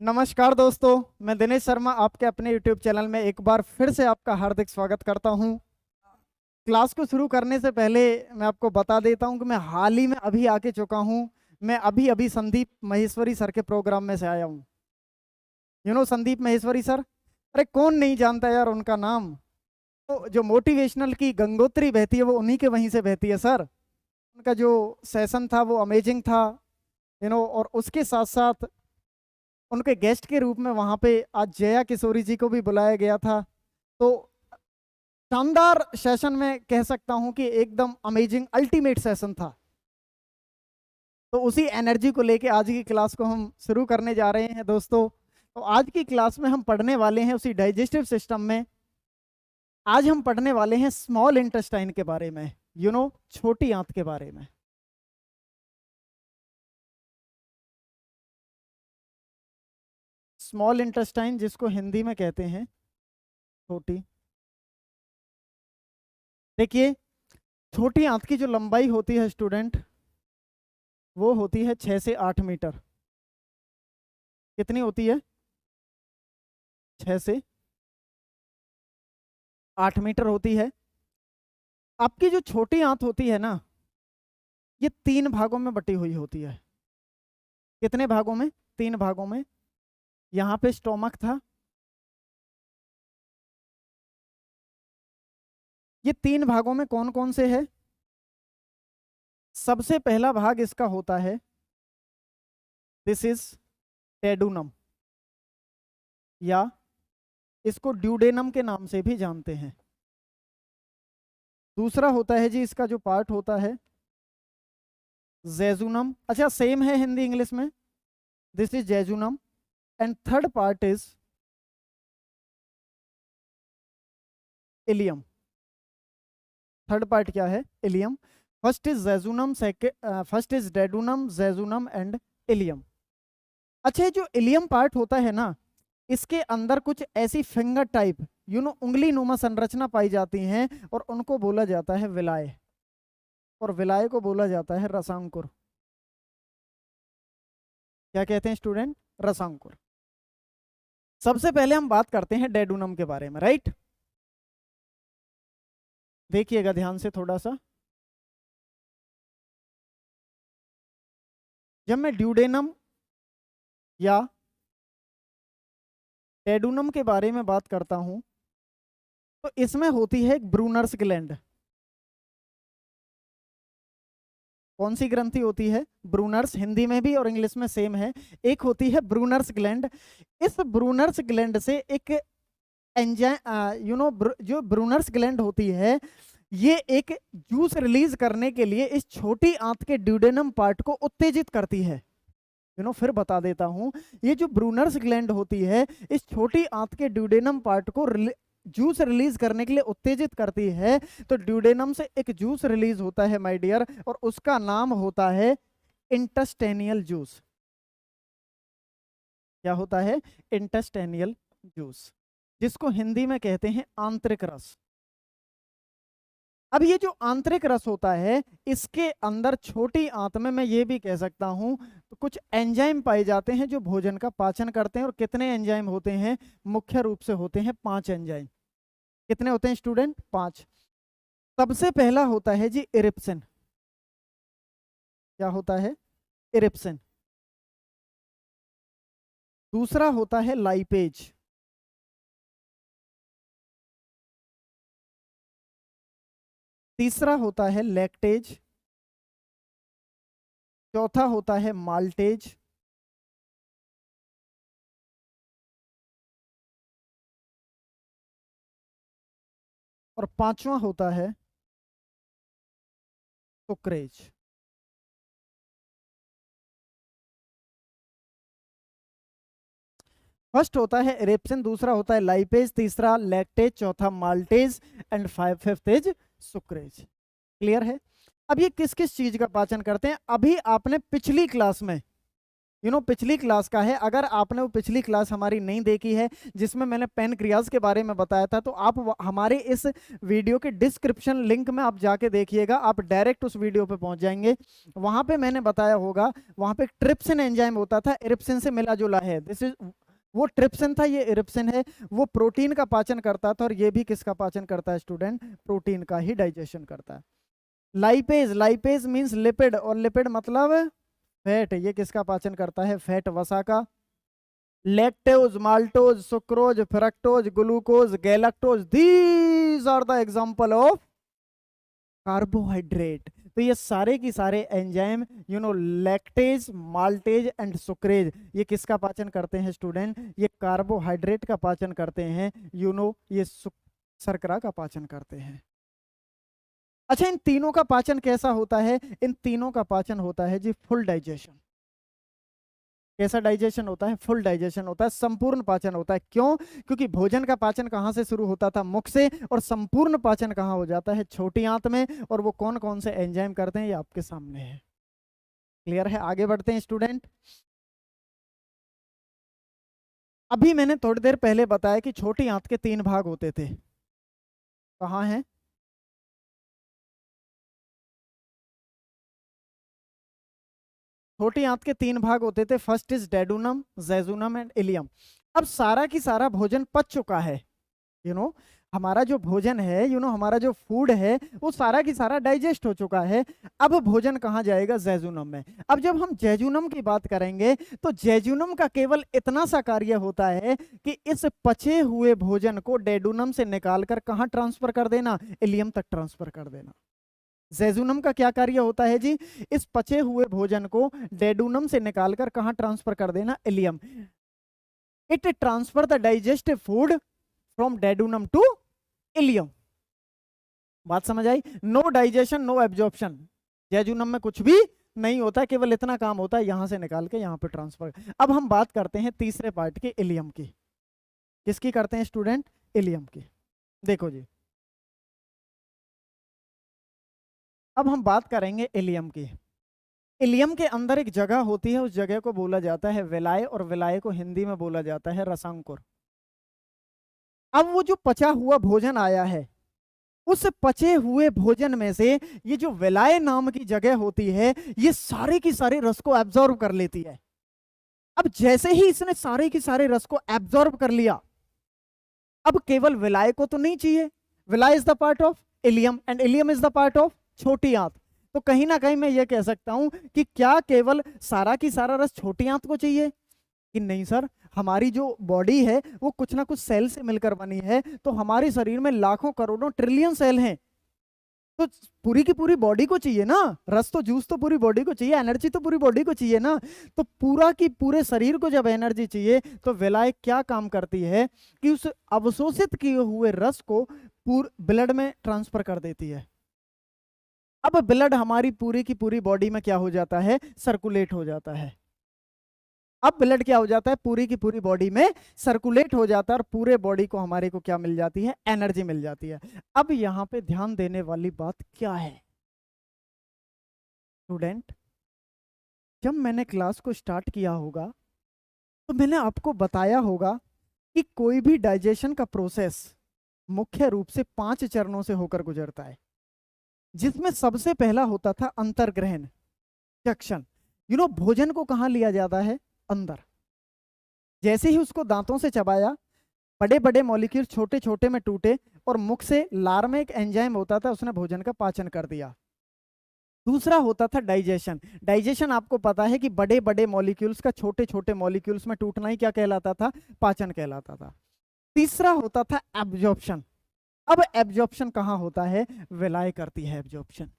नमस्कार दोस्तों, मैं दिनेश शर्मा आपके अपने YouTube चैनल में एक बार फिर से आपका हार्दिक स्वागत करता हूं। क्लास को शुरू करने से पहले मैं आपको बता देता हूं कि मैं हाल ही में अभी आके चुका हूं। मैं अभी अभी संदीप महेश्वरी सर के प्रोग्राम में से आया हूं। संदीप महेश्वरी सर, अरे कौन नहीं जानता यार उनका नाम। तो जो मोटिवेशनल की गंगोत्री बहती है वो उन्हीं के वहीं से बहती है सर। उनका जो सेशन था वो अमेजिंग था। और उसके साथ साथ उनके गेस्ट के रूप में वहां पे आज जया किशोरी जी को भी बुलाया गया था। तो शानदार सेशन में कह सकता हूं कि एकदम अमेजिंग अल्टीमेट सेशन था। तो उसी एनर्जी को लेके आज की क्लास को हम शुरू करने जा रहे हैं दोस्तों। तो आज की क्लास में हम पढ़ने वाले हैं उसी डाइजेस्टिव सिस्टम में। आज हम पढ़ने वाले हैं स्मॉल इंटेस्टाइन के बारे में, छोटी आंत के बारे में। स्मॉल इंटेस्टाइन जिसको हिंदी में कहते हैं छोटी। देखिए, छोटी आंत की जो लंबाई होती है स्टूडेंट, वो होती है 6 से 8 मीटर। कितनी होती है? 6 से 8 मीटर होती है। आपकी जो छोटी आंत होती है ना, ये 3 भागों में बटी हुई होती है। कितने भागों में? 3 भागों में। यहाँ पे स्टोमक था। ये 3 भागों में कौन कौन से है? सबसे पहला भाग इसका होता है, दिस इज टेडुनम, या इसको ड्यूडेनम के नाम से भी जानते हैं। दूसरा होता है जी, इसका जो पार्ट होता है जेजुनम। अच्छा, सेम है हिंदी इंग्लिश में, this is jejunum. And third part is ileum. Third part क्या है? Ileum. First is jejunum, first is duodenum, jejunum and ileum. अच्छा, ये जो इलियम पार्ट होता है ना, इसके अंदर कुछ ऐसी फिंगर टाइप उंगली नुमा संरचना पाई जाती हैं और उनको बोला जाता है विलाय, और विलाय को बोला जाता है रसांकुर। क्या कहते हैं स्टूडेंट? रसांकुर। सबसे पहले हम बात करते हैं डेडुनम के बारे में, राइट? देखिएगा ध्यान से थोड़ा सा। जब मैं ड्यूडेनम या डेडुनम के बारे में बात करता हूं, तो इसमें होती है एक ब्रूनर्स ग्लैंड। कौन सी ग्रंथि होती है? ब्रूनर्स। हिंदी में भी और इंग्लिश में सेम है। एक होती है ब्रूनर्स ग्लैंड। इस ब्रूनर्स ग्लैंड से एक एंजाइम, जो ब्रूनर्स ग्लैंड होती है, ये एक जूस रिलीज करने के लिए इस छोटी आंत के ड्यूडेनम पार्ट को उत्तेजित करती है। फिर बता देता हूं, ये जो ब्रूनर्स ग्लैंड होती है, इस छोटी आंत के ड्यूडेनम पार्ट को जूस रिलीज करने के लिए उत्तेजित करती है। तो ड्यूडेनम से एक जूस रिलीज होता है माय डियर, और उसका नाम होता है इंटेस्टेनियल जूस। क्या होता है? इंटेस्टेनियल जूस, जिसको हिंदी में कहते हैं आंतरिक रस। अब ये जो आंतरिक रस होता है, इसके अंदर छोटी आंत में मैं ये भी कह सकता हूं, तो कुछ एंजाइम पाए जाते हैं जो भोजन का पाचन करते हैं। और कितने एंजाइम होते हैं? मुख्य रूप से होते हैं 5 एंजाइम। कितने होते हैं स्टूडेंट? 5। सबसे पहला होता है जी इरिप्सिन। क्या होता है? इरिप्सिन। दूसरा होता है लाइपेज। तीसरा होता है लैक्टेज। चौथा होता है माल्टेज। और पांचवा होता है सुक्रेज। फर्स्ट होता है इरेप्सिन, दूसरा होता है लाइपेज, तीसरा लैक्टेज, चौथा maltase and fifth is sucrase. Clear है? अब ये किस किस चीज का पाचन करते हैं? अभी आपने पिछली क्लास में पिछली क्लास का है। अगर आपने वो पिछली क्लास हमारी नहीं देखी है जिसमें मैंने पैनक्रियाज के बारे में बताया था, तो आप हमारे इस वीडियो के डिस्क्रिप्शन लिंक में आप जाके देखिएगा, आप डायरेक्ट उस वीडियो पे पहुंच जाएंगे। वहां पे मैंने बताया होगा, वहां पे ट्रिप्सिन एंजाइम होता था, इरिप्सिन से मिला जुला है। दिस इज वो ट्रिप्सिन था, ये इरिप्सिन है। वो प्रोटीन का पाचन करता था, और ये भी किसका पाचन करता है स्टूडेंट? प्रोटीन का ही डाइजेशन करता है। लाइपेज, लाइपेज मींस लिपिड, और लिपिड मतलब फैट, ये किसका पाचन करता है? फैट, वसा का। Lactose, maltose, sucrose, fructose, glucose, galactose, these are the example of carbohydrate. तो ये सारे की सारे enzyme lactase, maltase and sucrase, ये किसका पाचन करते हैं स्टूडेंट? ये कार्बोहाइड्रेट का पाचन करते हैं। ये शर्करा का पाचन करते हैं। अच्छा, इन तीनों का पाचन कैसा होता है? इन तीनों का पाचन होता है जी फुल डाइजेशन। कैसा डाइजेशन होता है? फुल डाइजेशन होता है, संपूर्ण पाचन होता है। क्यों? क्योंकि भोजन का पाचन कहां से शुरू होता था? मुख से, और संपूर्ण पाचन कहां हो जाता है? छोटी आंत में। और वो कौन कौन से एंजाइम करते हैं, ये आपके सामने है। क्लियर है? आगे बढ़ते हैं स्टूडेंट। अभी मैंने थोड़ी देर पहले बताया कि छोटी आंत के 3 भाग होते थे। कहाँ है? छोटी आंत के 3 भाग होते थे। First is duodenum, jejunum and ileum. अब सारा की सारा भोजन पच चुका है। हमारा जो भोजन है, हमारा जो फूड है, वो सारा की सारा डाइजेस्ट हो चुका है। अब भोजन कहाँ जाएगा? जेजुनम में। अब जब हम जेजुनम की बात करेंगे, तो जेजुनम का केवल इतना सा कार्य होता है कि इस पचे हुए भोजन को डेडुनम से निकालकर कहाँ ट्रांसफर कर देना? इलियम तक ट्रांसफर कर देना। जेजुनम का क्या कार्य होता है जी? इस पचे हुए भोजन को डेडुनम से निकालकर कहां ट्रांसफर कर देना? Ileum. It transfer the digestive food from duodenum to ileum. बात समझ आई? No digestion, no absorption. Jejunum में कुछ भी नहीं होता, केवल इतना काम होता है, यहां से निकाल के यहां पे ट्रांसफर। अब हम बात करते हैं तीसरे पार्ट की, इलियम की। किसकी करते हैं स्टूडेंट? इलियम की। देखो जी, अब हम बात करेंगे इलियम की। इलियम के अंदर एक जगह होती है, उस जगह को बोला जाता है विलाय, और विलाय को हिंदी में बोला जाता है रसांकुर। अब वो जो पचा हुआ भोजन आया है, उस पचे हुए भोजन में से ये जो विलाय नाम की जगह होती है, ये सारे की सारे रस को एब्जॉर्ब कर लेती है। अब जैसे ही इसने सारे की सारे रस को एब्जॉर्ब कर लिया, अब केवल विलाय को तो नहीं चाहिए। Villi is the part of ileum, and ileum is the part of छोटी आंत। तो कहीं ना कहीं मैं ये कह सकता हूं कि क्या केवल सारा की सारा रस छोटी आंत को चाहिए? कि नहीं सर, हमारी जो बॉडी है वो कुछ ना कुछ सेल से मिलकर बनी है। तो हमारे शरीर में लाखों करोड़ों ट्रिलियन सेल हैं, तो पूरी की पूरी बॉडी को चाहिए ना रस। तो जूस तो पूरी बॉडी को चाहिए, एनर्जी तो पूरी बॉडी को चाहिए ना। तो पूरा की पूरे शरीर को जब एनर्जी चाहिए, तो विलायक क्या काम करती है कि उस अवशोषित किए हुए रस को ब्लड में ट्रांसफर कर देती है। अब ब्लड हमारी पूरी की पूरी बॉडी में क्या हो जाता है? सर्कुलेट हो जाता है। अब ब्लड क्या हो जाता है? पूरी की पूरी बॉडी में सर्कुलेट हो जाता है, और पूरे बॉडी को हमारे को क्या मिल जाती है? एनर्जी मिल जाती है। अब यहां पे ध्यान देने वाली बात क्या है स्टूडेंट? जब मैंने क्लास को स्टार्ट किया होगा, तो मैंने आपको बताया होगा कि कोई भी डाइजेशन का प्रोसेस मुख्य रूप से 5 चरणों से होकर गुजरता है, जिसमें सबसे पहला होता था अंतर्ग्रहण, चक्षण। भोजन को कहां लिया जाता है? अंदर। जैसे ही उसको दांतों से चबाया, बड़े बड़े मॉलिक्यूल छोटे छोटे में टूटे, और मुख से लार में एक एंजाइम होता था, उसने भोजन का पाचन कर दिया। दूसरा होता था डाइजेशन। डाइजेशन आपको पता है कि बड़े बड़े मॉलिक्यूल्स का छोटे छोटे मॉलिक्यूल्स में टूटना ही क्या कहलाता था? पाचन कहलाता था। तीसरा होता था एब्जॉर्प्शन। अब एब्जॉर्प्शन कहां होता है? विलाय करती है एब्जॉर्प्शन।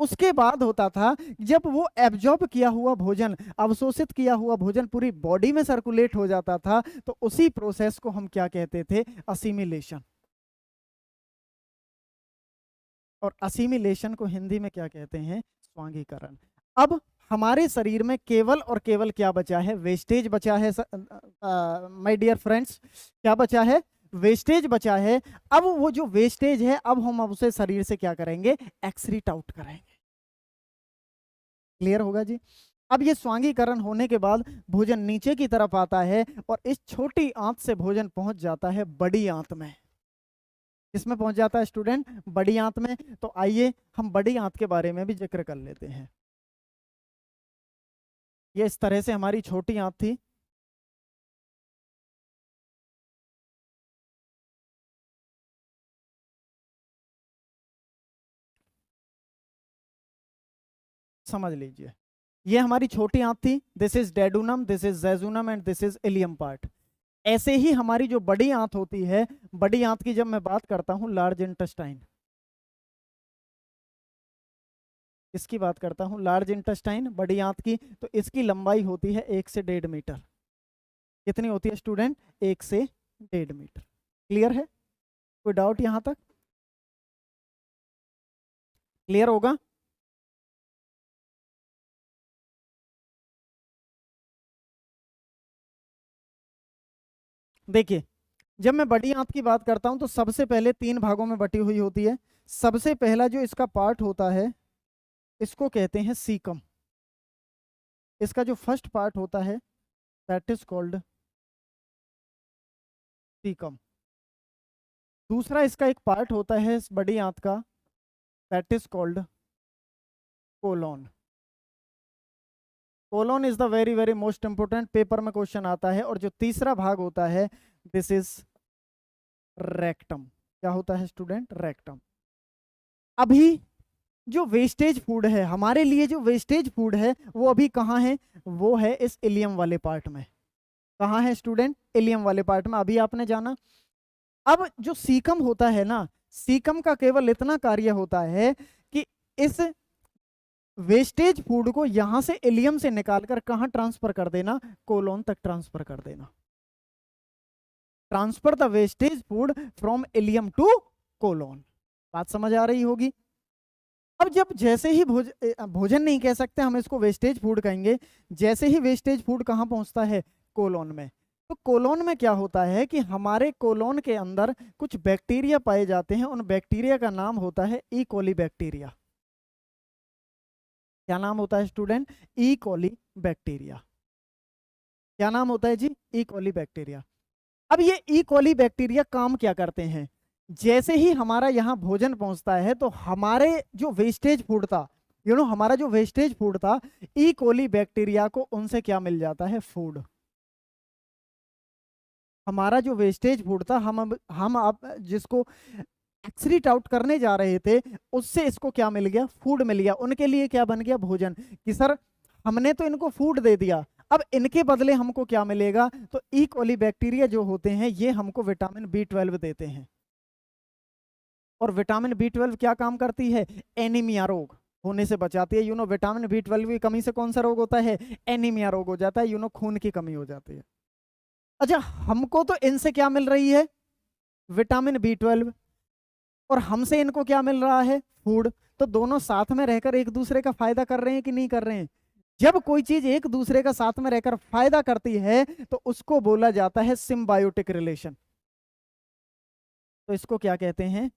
उसके बाद होता था, जब वो एब्जॉर्ब किया हुआ भोजन, अवशोषित किया हुआ भोजन पूरी बॉडी में सर्कुलेट हो जाता था, तो उसी प्रोसेस को हम क्या कहते थे? असिमिलेशन। और असिमिलेशन को हिंदी में क्या कहते हैं? स्वांगीकरण। अब हमारे शरीर में केवल और केवल क्या बचा है? वेस्टेज बचा है माय डियर फ्रेंड्स। क्या बचा है? वेस्टेज बचा है। अब वो जो वेस्टेज है, अब हम उसे शरीर से क्या करेंगे? एक्सक्रीट आउट करेंगे। क्लियर होगा जी? अब ये स्वांगीकरण होने के बाद भोजन नीचे की तरफ आता है और इस छोटी आंत से भोजन पहुंच जाता है बड़ी आंत में। किसमें पहुंच जाता है स्टूडेंट? बड़ी आंत में। तो आइए हम बड़ी आंत के बारे में भी जिक्र कर लेते हैं। ये इस तरह से हमारी छोटी आंत थी। समझ लीजिए, ये हमारी छोटी आंत थी। This is duodenum, this is jejunum and this is ileum part. ऐसे ही हमारी जो बड़ी आंत होती है, बड़ी आंत की जब मैं बात करता हूं, लार्ज इंटेस्टाइन, इसकी बात करता हूं, लार्ज इंटेस्टाइन बड़ी आंत की, तो इसकी लंबाई होती है 1 से 1.5 मीटर। कितनी होती है स्टूडेंट? 1 से 1.5 मीटर। क्लियर है? कोई डाउट यहां तक? क्लियर होगा? देखिए, जब मैं बड़ी आंत की बात करता हूं तो सबसे पहले 3 भागों में बटी हुई होती है। सबसे पहला जो इसका पार्ट होता है, इसको कहते हैं सीकम। इसका जो फर्स्ट पार्ट होता है, दैट इज कॉल्ड सीकम। दूसरा इसका एक पार्ट होता है इस बड़ी आंत का, that is called colon. Colon is the very very most important, paper में क्वेश्चन आता है। और जो तीसरा भाग होता है, दिस इज रेक्टम। क्या होता है स्टूडेंट? रेक्टम। अभी जो वेस्टेज फूड है हमारे लिए, जो वेस्टेज फूड है वो अभी कहाँ है? वो है इस इलियम वाले पार्ट में। कहाँ है स्टूडेंट? इलियम वाले पार्ट में, अभी आपने जाना। अब जो सीकम होता है ना, सीकम का केवल इतना कार्य होता है कि इस वेस्टेज फूड को यहां से इलियम से निकालकर कहां ट्रांसफर कर देना? कोलोन तक ट्रांसफर कर देना। Transfer the wastage food from ileum to colon. बात समझ आ रही होगी? अब जब जैसे ही भोजन नहीं कह सकते हम, इसको वेस्टेज फूड कहेंगे। जैसे ही वेस्टेज फूड कहां पहुंचता है? कोलोन में। तो कोलोन में क्या होता है कि हमारे कोलोन के अंदर कुछ बैक्टीरिया पाए जाते हैं। उन बैक्टीरिया का नाम होता है ई कोली बैक्टीरिया। क्या नाम होता है स्टूडेंट? ई कोली बैक्टीरिया। क्या नाम होता है जी? ई कोली बैक्टीरिया। अब ये ई कोली बैक्टीरिया काम क्या करते हैं? जैसे ही हमारा यहाँ भोजन पहुंचता है तो हमारे जो वेस्टेज फूड था, हमारा जो वेस्टेज फूड था, ई कोली बैक्टीरिया को उनसे क्या मिल जाता है? फूड। हमारा जो वेस्टेज फूड था, हम आप जिसको एक्सक्रीट आउट करने जा रहे थे, उससे इसको क्या मिल गया? फूड मिल गया। उनके लिए क्या बन गया? भोजन। कि सर हमने तो इनको फूड दे दिया, अब इनके बदले हमको क्या मिलेगा? तो ई कोली बैक्टीरिया जो होते हैं ये हमको विटामिन B12 देते हैं। और विटामिन B12 क्या काम करती है? एनीमिया रोग होने से बचाती है। विटामिन B12 की कमी से कौन सा रोग होता है? एनीमिया रोग हो जाता है। खून की कमी हो जाती है। अच्छा, हमको तो इनसे क्या मिल रही है? Vitamin B12। और हमसे इनको क्या मिल रहा है? फूड। तो दोनों साथ में रहकर एक दूसरे का फायदा कर रहे हैं कि नहीं कर रहे हैं? जब कोई चीज एक दूसरे का साथ में रहकर फायदा करती है तो उसको बोला जाता है सिम्बायोटिक रिलेशन। तो इसको क्या कहते हैं?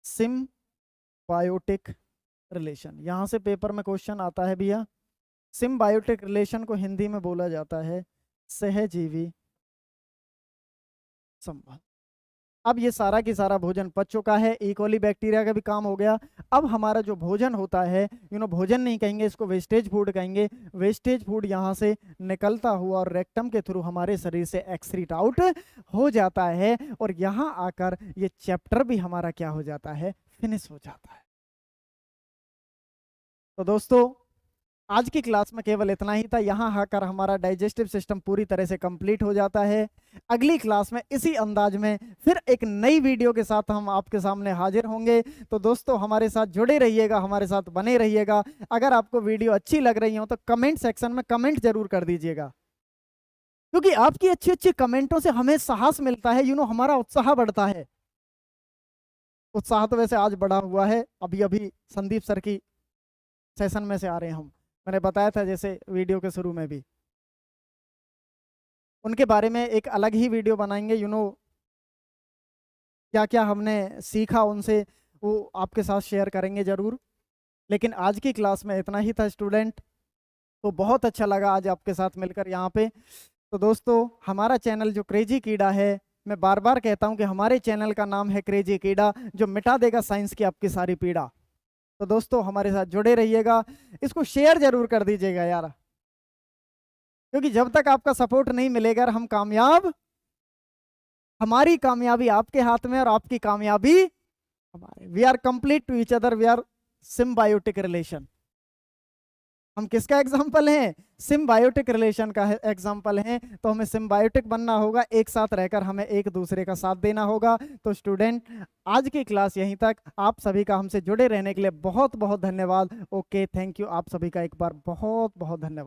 Symbiotic relation. यहां से पेपर में क्वेश्चन आता है भैया। सिम्बायोटिक रिलेशन को हिंदी में बोला जाता है सहजीवी संबंध। अब ये सारा की सारा भोजन पच चुका है, ई कोली बैक्टीरिया का भी काम हो गया। अब हमारा जो भोजन होता है, भोजन नहीं कहेंगे इसको, वेस्टेज फूड कहेंगे। वेस्टेज फूड यहाँ से निकलता हुआ और रेक्टम के थ्रू हमारे शरीर से एक्सक्रीट आउट हो जाता है। और यहाँ आकर ये चैप्टर भी हमारा क्या हो जाता है? फिनिश हो जाता है। तो दोस्तों, आज की क्लास में केवल इतना ही था। यहाँ आकर हमारा डाइजेस्टिव सिस्टम पूरी तरह से कंप्लीट हो जाता है। अगली क्लास में इसी अंदाज में फिर एक नई वीडियो के साथ हम आपके सामने हाजिर होंगे। तो दोस्तों, हमारे साथ जुड़े रहिएगा, हमारे साथ बने रहिएगा। अगर आपको वीडियो अच्छी लग रही हो तो कमेंट सेक्शन में कमेंट जरूर कर दीजिएगा, क्योंकि आपकी अच्छी अच्छी कमेंटों से हमें साहस मिलता है, हमारा उत्साह बढ़ता है। उत्साह तो वैसे आज बढ़ा हुआ है, अभी अभी संदीप सर की सेशन में से आ रहे हैं हम। मैंने बताया था जैसे वीडियो के शुरू में भी, उनके बारे में एक अलग ही वीडियो बनाएंगे। क्या क्या हमने सीखा उनसे, वो आपके साथ शेयर करेंगे जरूर। लेकिन आज की क्लास में इतना ही था स्टूडेंट। तो बहुत अच्छा लगा आज आपके साथ मिलकर यहाँ पे। तो दोस्तों, हमारा चैनल जो क्रेजी कीड़ा है, मैं बार बार कहता हूँ कि हमारे चैनल का नाम है क्रेजी कीड़ा, जो मिटा देगा साइंस की आपकी सारी पीड़ा। तो दोस्तों, हमारे साथ जुड़े रहिएगा, इसको शेयर जरूर कर दीजिएगा यार, क्योंकि जब तक आपका सपोर्ट नहीं मिलेगा हम कामयाब, हमारी कामयाबी आपके हाथ में और आपकी कामयाबी हमारे। We are complete to each other, we are symbiotic relation. हम किसका एग्जाम्पल हैं? सिम्बायोटिक रिलेशन का एग्जाम्पल हैं। तो हमें सिम्बायोटिक बनना होगा, एक साथ रहकर हमें एक दूसरे का साथ देना होगा। तो स्टूडेंट, आज की क्लास यहीं तक। आप सभी का हमसे जुड़े रहने के लिए बहुत बहुत धन्यवाद। Okay, thank you. आप सभी का एक बार बहुत बहुत धन्यवाद।